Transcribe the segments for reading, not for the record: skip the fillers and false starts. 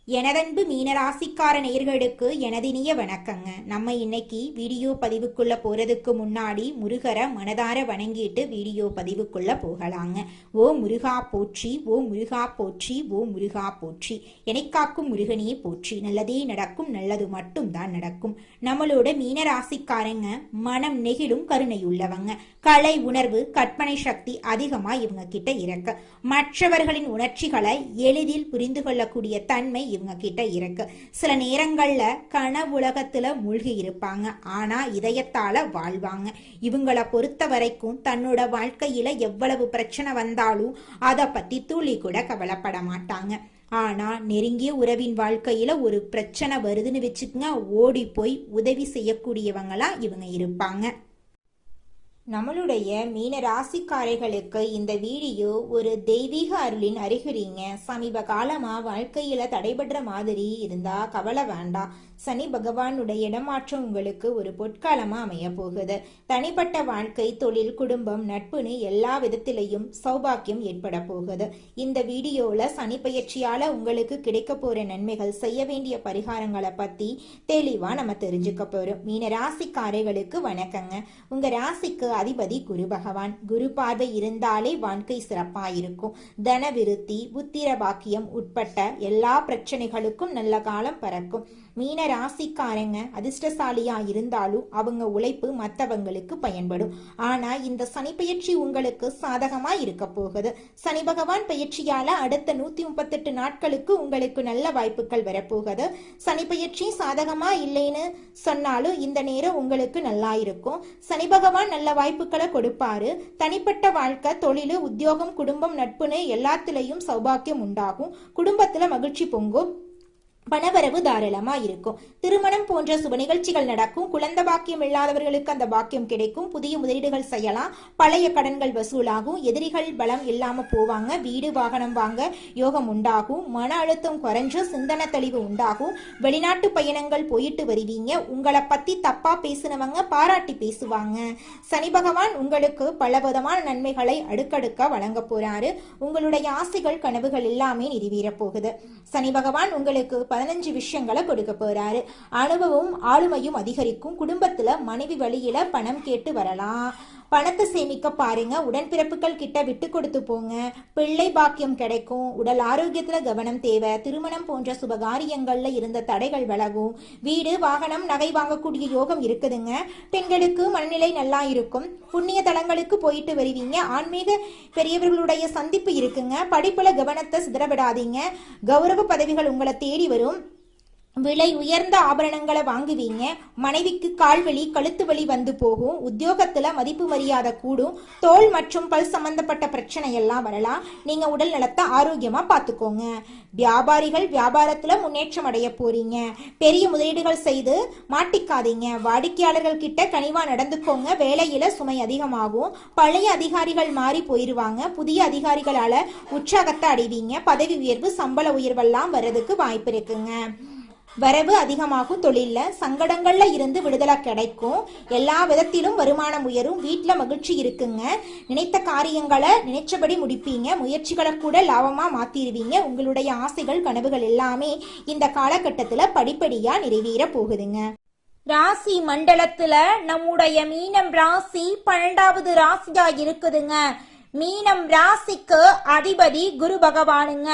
எனதன்பு மீனராசிக்கார நேயர்களுக்கு எனதினிய வணக்கங்க. நம்ம இன்னைக்கு வீடியோ பதிவுக்குள்ள போறதுக்கு முன்னாடி முருகரை மனதார வணங்கிட்டு வீடியோ பதிவுக்குள்ள போகலாங்க. ஓ முருகா போற்றி, ஓ முருகா போற்றி, ஓ முருகா போற்றி. எனைக்காக்கும் முருகனே போற்றி. நல்லதே நடக்கும், நல்லது மட்டும் தான் நடக்கும். நம்மளோட மீனராசிக்காரங்க மனம் நெகிழும் கருணையுள்ளவங்க. கலை உணர்வு, கற்பனை சக்தி அதிகமா இவங்க கிட்ட இருக்கு. மற்றவர்களின் உணர்ச்சிகளை எளிதில் புரிந்து கொள்ளக்கூடிய தன்மை இவங்க கிட்ட இருக்கு. சில நேரங்கள்ல கனவுலகத்துல மூழ்கி இருப்பாங்க, ஆனா இதயத்தால வாழ்வாங்க. இவங்கள பொறுத்த வரைக்கும் தன்னோட வாழ்க்கையில எவ்வளவு பிரச்சனை வந்தாலும் அதை பத்தி துளி கூட கவலைப்பட மாட்டாங்க. ஆனா நெருங்கிய உறவின் வாழ்க்கையில ஒரு பிரச்சனை வருதுன்னு வச்சுக்கோங்க, ஓடி போய் உதவி செய்யக்கூடியவங்களா இவங்க இருப்பாங்க. நம்மளுடைய மீன ராசிக்காரர்களுக்கு இந்த வீடியோ ஒரு தெய்வீக அருளின் அறிகுறிங்க. சமீப காலமா வாழ்க்கையில தடைபடுற மாதிரி இருந்தா கவலை வேண்டாம். சனி பகவானுடைய இடமாற்றம் உங்களுக்கு ஒரு பொற்காலமா அமைய போகுது. தனிப்பட்ட வாழ்க்கை, தொழில், குடும்பம், நட்புன்னு எல்லா விதத்திலையும் சௌபாக்கியம் ஏற்பட போகுது. இந்த வீடியோல சனி பயிற்சியால உங்களுக்கு கிடைக்க போற நன்மைகள், செய்ய வேண்டிய பரிகாரங்களை பத்தி தெளிவா நம்ம தெரிஞ்சுக்க போறோம். மீன ராசிக்காரர்களுக்கு வணக்கங்க. உங்க ராசிக்கு அதிபதி குரு பகவான். குரு பார்வை இருந்தாலே வாழ்க்கை சிறப்பாயிருக்கும். தன விருத்தி, புத்திர பாக்கியம் உட்பட்ட எல்லா பிரச்சனைகளுக்கும் நல்ல காலம் பறக்கும். மீன ராசிக்காரங்க அதிர்ஷ்டசாலியா இருந்தாலும் அவங்க உழைப்பு மற்றவங்களுக்கு பயன்படும். ஆனா இந்த சனி பயிற்சி உங்களுக்கு சாதகமா இருக்க போகுது. சனி பகவான் பயிற்சியால அடுத்த 138 நாட்களுக்கு உங்களுக்கு நல்ல வாய்ப்புகள் வரப்போகுது. சனி பயிற்சி சாதகமா இல்லைன்னு சொன்னாலும் இந்த நேரம் உங்களுக்கு நல்லா இருக்கும். சனி பகவான் நல்ல வாய்ப்புகளை கொடுப்பாரு. தனிப்பட்ட வாழ்க்கை, தொழில், உத்தியோகம், குடும்பம், நட்புன்னு எல்லாத்திலையும் சௌபாக்கியம் உண்டாகும். குடும்பத்துல மகிழ்ச்சி பொங்கும். பணவரவு தாராளமா இருக்கும். திருமணம் போன்ற சுப நிகழ்ச்சிகள் நடக்கும். குழந்தை பாக்கியம் இல்லாதவர்களுக்கு அந்த பாக்கியம் கிடைக்கும். புதிய முதலீடுகள் செய்யலாம். பழைய கடன்கள் வசூலாகும். எதிரிகள் பலம் இல்லாம போவாங்க. வீடு வாகனம் வாங்க யோகம் உண்டாகும். மன அழுத்தம் குறைஞ்சு சிந்தனை தெளிவு உண்டாகும். வெளிநாட்டு பயணங்கள் போயிட்டு வருவீங்க. உங்களை பத்தி தப்பா பேசினவங்க பாராட்டி பேசுவாங்க. சனி பகவான் உங்களுக்கு பலவிதமான நன்மைகளை அடுக்கடுக்க வழங்க போறாரு. உங்களுடைய ஆசைகள், கனவுகள் எல்லாமே நிறைவேற போகுது. சனி பகவான் உங்களுக்கு 15 விஷயங்களை கொடுக்க போறாரு. அனுபவம், ஆளுமையும் அதிகரிக்கும். குடும்பத்துல மனைவி வழியில பணம் கேட்டு வரலாம். பணத்தை சேமிக்க பாருங்க. உடன்பிறப்புகள் கிட்ட விட்டு கொடுத்து போங்க. பிள்ளை பாக்கியம் கிடைக்கும். உடல் ஆரோக்கியத்துல கவனம் தேவை. திருமணம் போன்ற சுபகாரியங்கள்ல இருந்த தடைகள் விலகும். வீடு, வாகனம், நகை வாங்கக்கூடிய யோகம் இருக்குதுங்க. பெண்களுக்கு மனநிலை நல்லா இருக்கும். புண்ணிய தலங்களுக்கு போயிட்டு வருவீங்க. ஆன்மீக பெரியவர்களுடைய சந்திப்பு இருக்குங்க. படிப்புல கவனத்தை சிதறவிடாதீங்க. கௌரவ பதவிகள் உங்களை தேடி வரும். விலை உயர்ந்த ஆபரணங்களை வாங்குவீங்க. மனைவிக்கு கால்வலி, கழுத்து வலி வந்து போகும். உத்தியோகத்துல மதிப்பு மரியாதை கூடும். தோல் மற்றும் பல் சம்பந்தப்பட்ட பிரச்சனை எல்லாம் வரலாம். நீங்க உடல் நலத்தை ஆரோக்கியமா பார்த்துக்கோங்க. வியாபாரிகள் வியாபாரத்துல முன்னேற்றம் அடைய போறீங்க. பெரிய முதலீடுகள் செய்து மாட்டிக்காதீங்க. வாடிக்கையாளர்கள் கிட்ட கனிவா நடந்துக்கோங்க. வேலையில சுமை அதிகமாகும். பழைய அதிகாரிகள் மாறி போயிருவாங்க. புதிய அதிகாரிகளால உற்சாகத்தை அடைவீங்க. பதவி உயர்வு, சம்பள உயர்வெல்லாம் வர்றதுக்கு வாய்ப்பு இருக்குங்க. வரவு அதிகமாகும். தொழில சங்கடங்கள்ல இருந்து விடுதலை கிடைக்கும். எல்லா விதத்திலும் வருமானம் உயரும். வீட்டுல மகிழ்ச்சி இருக்குங்க. நினைத்த காரியங்களை நினைச்சபடி முடிப்பீங்க. முயற்சிகளை கூட லாபமா மாத்திருவீங்க. உங்களுடைய ஆசைகள், கனவுகள் எல்லாமே இந்த காலகட்டத்துல படிப்படியா நிறைவேற போகுதுங்க. ராசி மண்டலத்துல நம்முடைய மீனம் ராசி 12வது ராசியா இருக்குதுங்க. மீனம் ராசிக்கு அதிபதி குரு பகவானுங்க.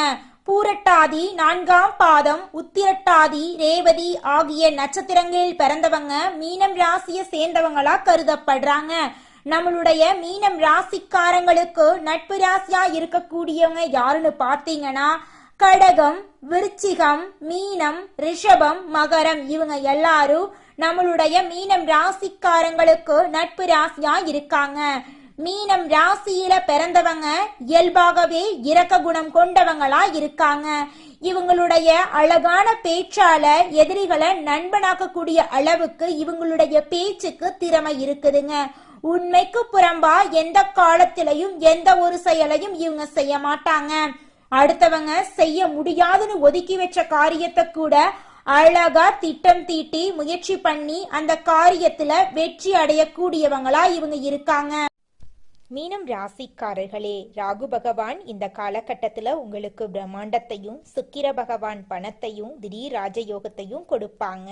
பூரட்டாதி 4ஆம் பாதம், உத்திரட்டாதி, ரேவதி ஆகிய நட்சத்திரங்களில் பிறந்தவங்க மீனம் ராசியை சேர்ந்தவங்களா கருதப்படுறாங்க. நம்மளுடைய மீனம் ராசிக்காரங்களுக்கு நட்பு ராசியா இருக்கக்கூடியவங்க யாருன்னு பார்த்தீங்கன்னா கடகம், விருச்சிகம், மீனம், ரிஷபம், மகரம் இவங்க எல்லாரும் நம்மளுடைய மீனம் ராசிக்காரங்களுக்கு நட்பு ராசியா இருக்காங்க. மீனம் ராசியில பிறந்தவங்க இயல்பாகவே இரக்க குணம் கொண்டவங்களா இருக்காங்க. இவங்களுடைய அழகான பேச்சால எதிரிகளை நண்பனாக்கக்கூடிய அளவுக்கு இவங்களுடைய பேச்சுக்கு திறமை இருக்குதுங்க. உண்மைக்கு புறம்பா எந்த காலத்திலையும் எந்த ஒரு செயலையும் இவங்க செய்ய மாட்டாங்க. அடுத்தவங்க செய்ய முடியாதுன்னு ஒதுக்கி வச்ச காரியத்தை கூட அழகா திட்டம் தீட்டி முயற்சி பண்ணி அந்த காரியத்துல வெற்றி அடையக்கூடியவங்களா இவங்க இருக்காங்க. மீனம் ராசிக்காரர்களே, ராகு பகவான் இந்த காலகட்டத்துல உங்களுக்கு பிரம்மாண்டத்தையும், சுக்கிர பகவான் பணத்தையும், திடீர் ராஜயோகத்தையும் கொடுப்பாங்க.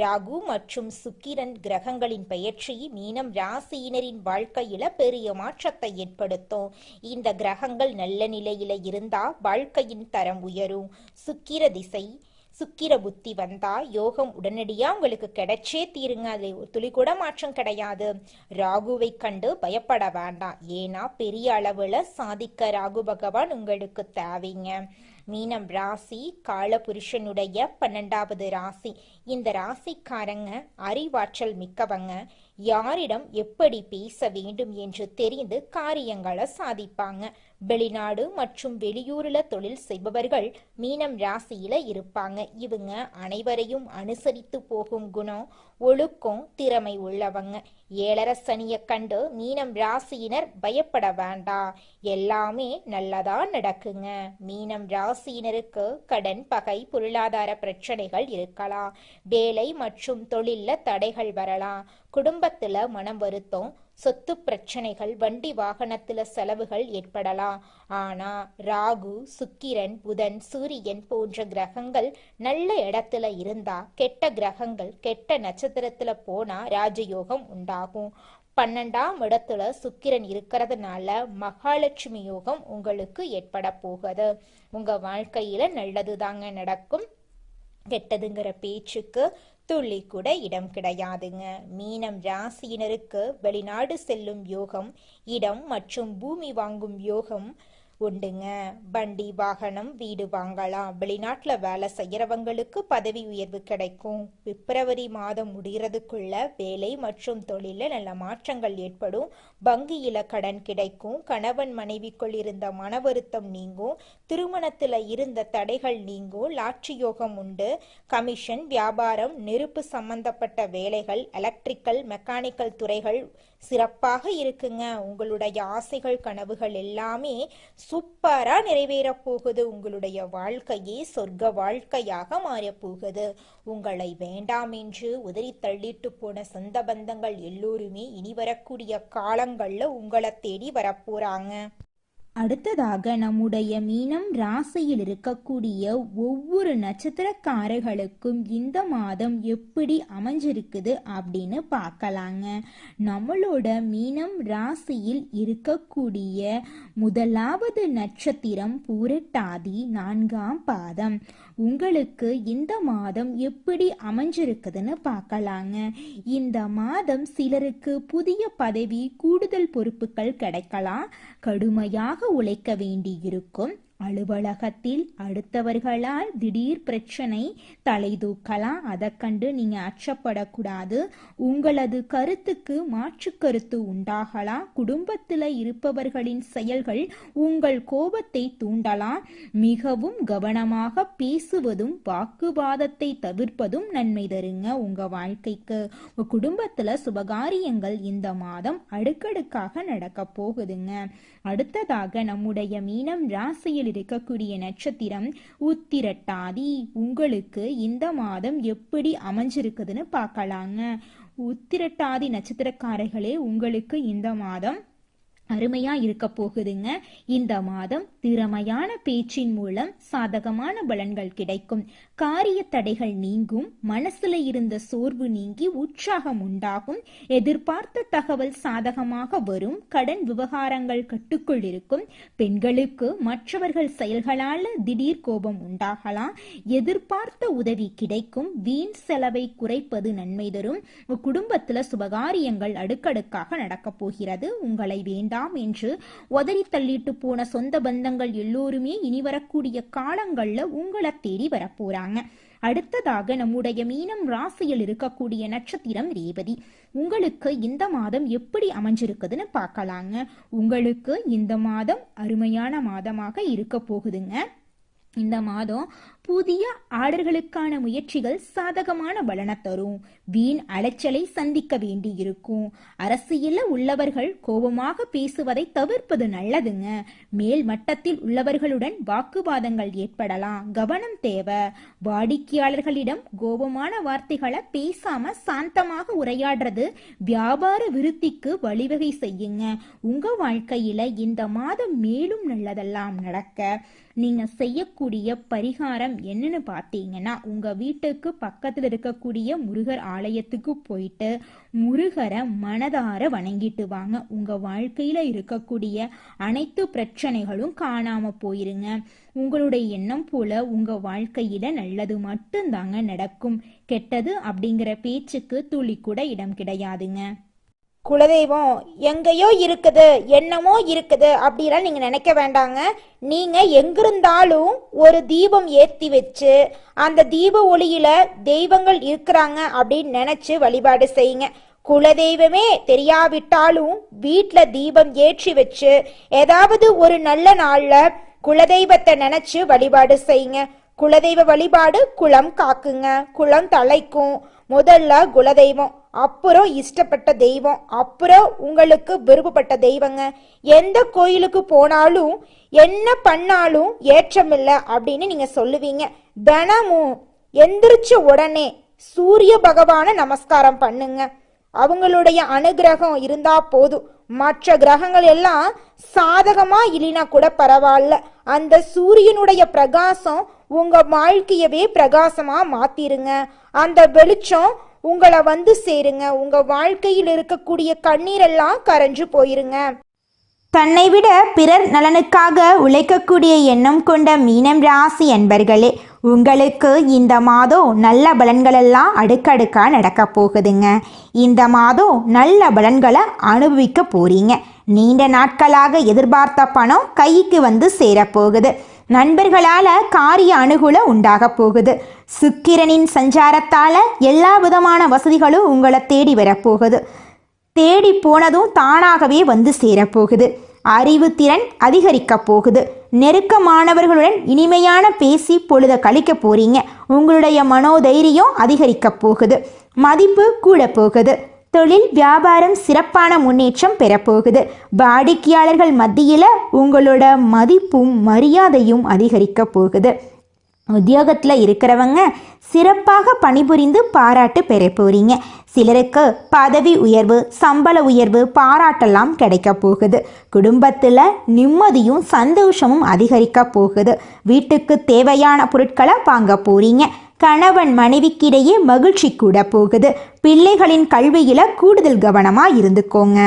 ராகு மற்றும் சுக்கிரன் கிரகங்களின் பெயர்ச்சி மீனம் ராசியினரின் வாழ்க்கையில பெரிய மாற்றத்தை ஏற்படுத்தும். இந்த கிரகங்கள் நல்ல நிலையில இருந்தா வாழ்க்கையின் தரம் உயரும். சுக்கிர புத்தி வந்தா யோகம் உடனடியா உங்களுக்கு கிடைச்சே தீருங்க. அது ஒரு துளி கூட மாற்றம் கிடையாது. ராகுவை கண்டு பயப்பட வேண்டாம். ஏன்னா பெரிய அளவுல சாதிக்க ராகு பகவான் உங்களுக்கு தேவைங்க. மீனம் ராசி காலபுருஷனுடைய 12வது ராசி. இந்த ராசிக்காரங்க அறிவாற்றல் மிக்கவங்க. யாரிடம் எப்படி பேச வேண்டும் என்று தெரிந்து காரியங்களை சாதிப்பாங்க. வெளிநாடு மற்றும் வெளியூர்ல தொழில் செய்பவர்கள் மீனம் ராசியில இருப்பாங்க. இவங்க அனைவரையும் அனுசரித்து போகும் குணம், ஒழுக்கம், திறமை உள்ளவங்க. ஏழரை சனிய கண்டு மீனம் ராசியினர் பயப்பட வேண்டாம். எல்லாமே நல்லதா நடக்குங்க. மீனம் ராசியினருக்கு கடன், பகை, பொருளாதார பிரச்சனைகள் இருக்கலாம். வேலை மற்றும் தொழில்ல தடைகள் வரலாம். குடும்பத்துல மனம் வருத்தம், சொத்து பிரச்சனைகள், வண்டி வாகனத்துல செலவுகள் ஏற்படலாம். ஆனா ராகு, சுக்கிரன், புதன், சூரியன் போன்ற கிரகங்கள் நல்ல இடத்துல இருந்தா, கெட்ட கிரகங்கள் கெட்ட நட்சத்திரத்துல போனா ராஜயோகம் உண்டாகும். 12ஆம் இடத்துல சுக்கிரன் இருக்கிறதுனால மகாலட்சுமி யோகம் உங்களுக்கு ஏற்பட போகுது. உங்க வாழ்க்கையில நல்லதுதாங்க நடக்கும். கெட்டதுங்கிற பேச்சுக்கு துள்ளி கூட இடம் கிடையாதுங்க. மீனம் ராசியினருக்கு வெளிநாடு செல்லும் யோகம், இடம் மற்றும் பூமி வாங்கும் யோகம் உண்டுங்க. வண்டி, வாகனம், வீடு வாங்கலாம். வெளிநாட்டுல வேலை செய்யறவங்களுக்கு பதவி உயர்வு கிடைக்கும். பிப்ரவரி மாதம் முடிகிறதுக்குள்ள வேலை மற்றும் தொழில நல்ல மாற்றங்கள் ஏற்படும். வங்கியில கடன் கிடைக்கும். கணவன் மனைவிக்குள் இருந்த மன வருத்தம் நீங்கும். திருமணத்துல இருந்த தடைகள் நீங்கும். லாட்சி யோகம் உண்டு. கமிஷன், வியாபாரம், நெருப்பு சம்பந்தப்பட்ட வேலைகள், எலக்ட்ரிக்கல், மெக்கானிக்கல் துறைகள் சிறப்பாக இருக்குங்க. உங்களுடைய ஆசைகள், கனவுகள் எல்லாமே சூப்பரா நிறைவேற போகுது. உங்களுடைய வாழ்க்கையே சொர்க்க வாழ்க்கையாக மாறப் போகுது. உங்களை வேண்டாம் என்று உதறி தள்ளிட்டு போன சொந்த பந்தங்கள் எல்லோருமே இனி வரக்கூடிய காலங்கள்ல உங்களை தேடி வரப்போறாங்க. அடுத்ததாக நம்முடைய மீனம் ராசியில் இருக்கக்கூடிய ஒவ்வொரு நட்சத்திரக்காரர்களுக்கும் இந்த மாதம் எப்படி அமைஞ்சிருக்குது அப்படின்னு பார்க்கலாங்க. நம்மளோட மீனம் ராசியில் இருக்கக்கூடிய முதலாவது நட்சத்திரம் பூரட்டாதி 4ஆம் பாதம். உங்களுக்கு இந்த மாதம் எப்படி அமைஞ்சிருக்குதுன்னு பார்க்கலாங்க. இந்த மாதம் சிலருக்கு புதிய பதவி, கூடுதல் பொறுப்புகள் கிடைக்கலாம். கடுமையாக உழைக்க வேண்டியிருக்கும். அலுவலகத்தில் அடுத்தவர்களால் திடீர் பிரச்சனை தலை தூக்கலாம். அதை கண்டு நீங்க அச்சப்படக்கூடாது. உங்களது கருத்துக்கு மாற்று கருத்து உண்டாகலாம். குடும்பத்தில் இருப்பவர்களின் செயல்கள் உங்கள் கோபத்தை தூண்டலாம். மிகவும் கவனமாக பேசுவதும் வாக்குவாதத்தை தவிர்ப்பதும் நன்மை தருங்க உங்க வாழ்க்கைக்கு. குடும்பத்துல சுபகாரியங்கள் இந்த மாதம் அடுக்கடுக்காக நடக்க போகுதுங்க. அடுத்ததாக நம்முடைய மீனம் ராசியில் இருக்கக்கூடிய நட்சத்திரம் உத்திரட்டாதி. உங்களுக்கு இந்த மாதம் எப்படி அமைஞ்சிருக்குதுன்னு பார்க்கலாங்க. உத்திரட்டாதி நட்சத்திரக்காரர்களே, உங்களுக்கு இந்த மாதம் அருமையா இருக்க போகுதுங்க. இந்த மாதம் திறமையான பேச்சின் மூலம் சாதகமான பலன்கள் கிடைக்கும். காரிய தடைகள் நீங்கும். மனசுல இருந்த சோர்வு நீங்கி உற்சாகம் உண்டாகும். எதிர்பார்த்த தகவல் சாதகமாக வரும். கடன் விவகாரங்கள் கட்டுக்குள் இருக்கும். பெண்களுக்கு மற்றவர்கள் செயல்களால திடீர் கோபம் உண்டாகலாம். எதிர்பார்த்த உதவி கிடைக்கும். வீண் செலவை குறைப்பது நன்மை தரும். குடும்பத்துல சுபகாரியங்கள் அடுக்கடுக்காக நடக்க போகிறது. உங்களை வேண்டாம் என்று உதறி தள்ளிட்டு போன சொந்த பந்தங்கள் எல்லோருமே இனி வரக்கூடிய காலங்கள்ல உங்களை தேடி வரப்போறாங்க. அடுத்ததாக நம்முடைய மீனம் ராசியில் இருக்கக்கூடிய நட்சத்திரம் ரேவதி. உங்களுக்கு இந்த மாதம் எப்படி அமைஞ்சிருக்குதுன்னு பார்க்கலாங்க. உங்களுக்கு இந்த மாதம் அருமையான மாதமாக இருக்க போகுதுங்க. இந்த மாதம் புதிய ஆர்டர்களுக்கான முயற்சிகள் சாதகமான பலனை தரும். வீண் அலைச்சலை சந்திக்க வேண்டி இருக்கும். அரசியல்ல உள்ளவர்கள் கோபமாக பேசுவதை தவிர்ப்பது நல்லதுங்க. மேல் மட்டத்தில் உள்ளவர்களுடன் வாக்குவாதங்கள் ஏற்படலாம், கவனம் தேவை. வாடிக்கையாளர்களிடம் கோபமான வார்த்தைகளை பேசாம சாந்தமாக உரையாடுறது வியாபார விருத்திக்கு வழிவகை செய்யுங்க. உங்க வாழ்க்கையில இந்த மாதம் மேலும் நல்லதெல்லாம் நடக்க நீங்க செய்யக்கூடிய பரிகாரம் என்னன்னு பார்த்தீங்கன்னா, உங்க வீட்டுக்கு பக்கத்தில் இருக்கக்கூடிய முருகர் ஆலயத்துக்கு போயிட்டு முருகரை மனதார வணங்கிட்டு வாங்க. உங்க வாழ்க்கையில இருக்கக்கூடிய அனைத்து பிரச்சனைகளும் காணாம போயிருங்க. உங்களுடைய எண்ணம் போல உங்க வாழ்க்கையில நல்லது மட்டும்தாங்க நடக்கும். கெட்டது அப்படிங்கிற பேச்சுக்கு துளி கூட இடம் கிடையாதுங்க. குலதெய்வம் எங்கேயோ இருக்குது, என்னமோ இருக்குது அப்படிலாம் நீங்க நினைக்க வேண்டாங்க. நீங்க எங்கிருந்தாலும் ஒரு தீபம் ஏற்றி வச்சு அந்த தீப ஒளியில தெய்வங்கள் இருக்கிறாங்க அப்படின்னு நினைச்சு வழிபாடு செய்யுங்க. குலதெய்வமே தெரியாவிட்டாலும் வீட்டுல தீபம் ஏற்றி வச்சு ஏதாவது ஒரு நல்ல நாள்ல குலதெய்வத்தை நினைச்சு வழிபாடு செய்யுங்க. குலதெய்வ வழிபாடு குலம் காக்குங்க, குலம் தலைக்கும். முதல்ல குலதெய்வம், அப்புறம் இஷ்டப்பட்ட தெய்வம், அப்புறம் உங்களுக்கு விருப்பப்பட்ட தெய்வங்க. எந்த கோயிலுக்கு போனாலும் என்ன பண்ணாலும் ஏற்றமில்லை அப்படின்னு நீங்க சொல்லுவீங்க. தினமும் எந்திரிச்ச உடனே சூரிய பகவான நமஸ்காரம் பண்ணுங்க. அவங்களுடைய அனுகிரகம் இருந்தா போதும். மற்ற கிரகங்கள் எல்லாம் சாதகமா இல்லைனா கூட பரவாயில்ல, அந்த சூரியனுடைய பிரகாசம் உங்க வாழ்க்கையவே பிரகாசமா மாத்திருங்க. அந்த வெளிச்சம் உங்களை வந்து சேருங்க. உங்க வாழ்க்கையில் இருக்கக்கூடிய கண்ணீரெல்லாம் கரைஞ்சு போயிருங்க. தன்னை விட பிறர் நலனுக்காக உழைக்கக்கூடிய எண்ணம் கொண்ட மீனம் ராசி அன்பர்களே, உங்களுக்கு இந்த மாதம் நல்ல பலன்களெல்லாம் அடுக்கடுக்கா நடக்க போகுதுங்க. இந்த மாதம் நல்ல பலன்களை அனுபவிக்க போறீங்க. நீண்ட நாட்களாக எதிர்பார்த்த பணம் கைக்கு வந்து சேரப்போகுது. நண்பர்களால காரிய அனுகூலம் உண்டாக போகுது. சுக்கிரனின் சஞ்சாரத்தால எல்லா விதமான வசதிகளும் உங்களை தேடி வரப்போகுது. தேடி போனதும் தானாகவே வந்து சேரப்போகுது. அறிவு திறன் அதிகரிக்க போகுது. நெருக்கமானவர்களுடன் இனிமையான பேசி பொழுத கழிக்க போறீங்க. உங்களுடைய மனோதைரியம் அதிகரிக்க போகுது. மதிப்பு கூட போகுது. தொழில் வியாபாரம் சிறப்பான முன்னேற்றம் பெறப்போகுது. வாடிக்கையாளர்கள் மத்தியில் உங்களோட மதிப்பும் மரியாதையும் அதிகரிக்க போகுது. உத்தியோகத்தில் இருக்கிறவங்க சிறப்பாக பணிபுரிந்து பாராட்டு பெற போறீங்க. சிலருக்கு பதவி உயர்வு, சம்பள உயர்வு, பாராட்டெல்லாம் கிடைக்க போகுது. குடும்பத்தில் நிம்மதியும் சந்தோஷமும் அதிகரிக்க போகுது. வீட்டுக்கு தேவையான பொருட்களை வாங்க போறீங்க. கணவன் மனைவிக்கிடையே மகிழ்ச்சி கூட போகுது. பிள்ளைகளின் கல்வியில கூடுதல் கவனமா இருந்துக்கோங்க.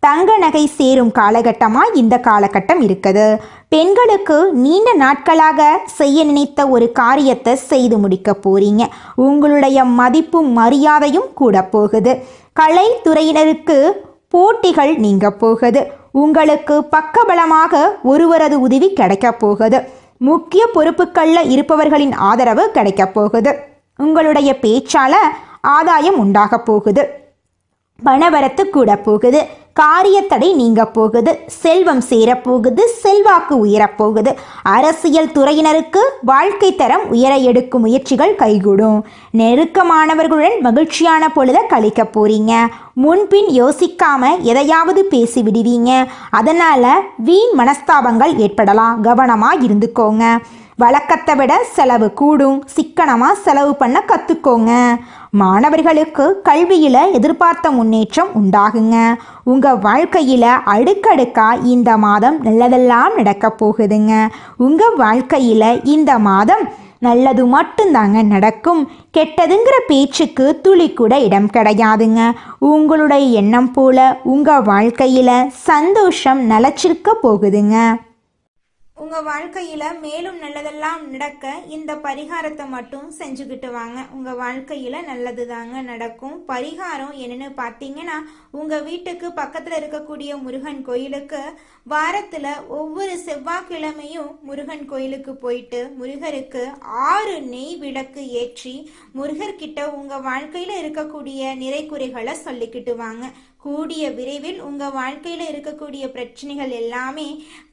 தங்க நகை சேரும் காலகட்டமா இந்த காலகட்டம் இருக்குது. பெண்களுக்கு நீண்ட நாட்களாக செய்ய நினைத்த ஒரு காரியத்தை செய்து முடிக்க போறீங்க. உங்களுடைய மதிப்பும் மரியாதையும் கூட போகுது. கலைத்துறையினருக்கு போட்டிகள் நீங்க போகுது. உங்களுக்கு பக்கபலமாக ஒருவரது உதவி கிடைக்க போகுது. முக்கிய பொறுப்புகளில் இருப்பவர்களின் ஆதரவு கிடைக்க போகுது. உங்களுடைய பேச்சால ஆதாயம் உண்டாக போகுது. பணவரத்து கூட போகுது. காரியத்தடை நீங்க போகுது. செல்வம் சேரப்போகுது. செல்வாக்கு உயரப்போகுது. அரசியல் துறையினருக்கு வாழ்க்கை தரம் உயர எடுக்கும் முயற்சிகள் கைகூடும். நெருக்கமானவர்களுடன் மகிழ்ச்சியான பொழுத கழிக்க போறீங்க. முன்பின் யோசிக்காம எதையாவது பேசி விடுவீங்க. அதனால வீண் மனஸ்தாபங்கள் ஏற்படலாம். கவனமா இருந்துக்கோங்க. வழக்கத்தை விட செலவு கூடும். சிக்கனமா செலவு பண்ண கத்துக்கோங்க. மாணவர்களுக்கு கல்வியில எதிர்பார்த்த முன்னேற்றம் உண்டாகுங்க. உங்க வாழ்க்கையில அடுக்கடுக்கா இந்த மாதம் நல்லதெல்லாம் நடக்க போகுதுங்க. உங்க வாழ்க்கையில இந்த மாதம் நல்லது மட்டும்தாங்க நடக்கும். கெட்டதுங்கிற பேச்சுக்கு துளி கூட இடம் கிடையாதுங்க. உங்களுடைய எண்ணம் போல உங்க வாழ்க்கையில சந்தோஷம் நிலைச்சிருக்க போகுதுங்க. உங்க வாழ்க்கையில மேலும் நல்லதெல்லாம் நடக்க இந்த பரிகாரத்தை மட்டும் செஞ்சுக்கிட்டு வாங்க. உங்க வாழ்க்கையில நல்லது தாங்க நடக்கும். பரிகாரம் என்னன்னு பார்த்தீங்கன்னா, உங்க வீட்டுக்கு பக்கத்துல இருக்கக்கூடிய முருகன் கோயிலுக்கு வாரத்துல ஒவ்வொரு செவ்வாய்க்கிழமையும் முருகன் கோயிலுக்கு போயிட்டு முருகருக்கு 6 நெய் விளக்கு ஏற்றி முருகர்கிட்ட உங்க வாழ்க்கையில இருக்கக்கூடிய நிறைக்குறைகளை சொல்லிக்கிட்டு வாங்க. கூடிய விரைவில் உங்க வாழ்க்கையில இருக்கக்கூடிய பிரச்சனைகள் எல்லாமே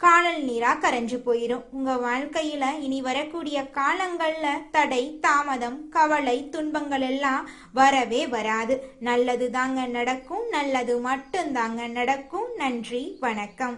காணல் நீரா கரைஞ்சு மறைஞ்சு போயிடும். உங்க வாழ்க்கையில இனி வரக்கூடிய காலங்கள்ல தடை, தாமதம், கவலை, துன்பங்கள் எல்லாம் வரவே வராது. நல்லது தாங்க நடக்கும், நல்லது மட்டும் தாங்க நடக்கும். நன்றி, வணக்கம்.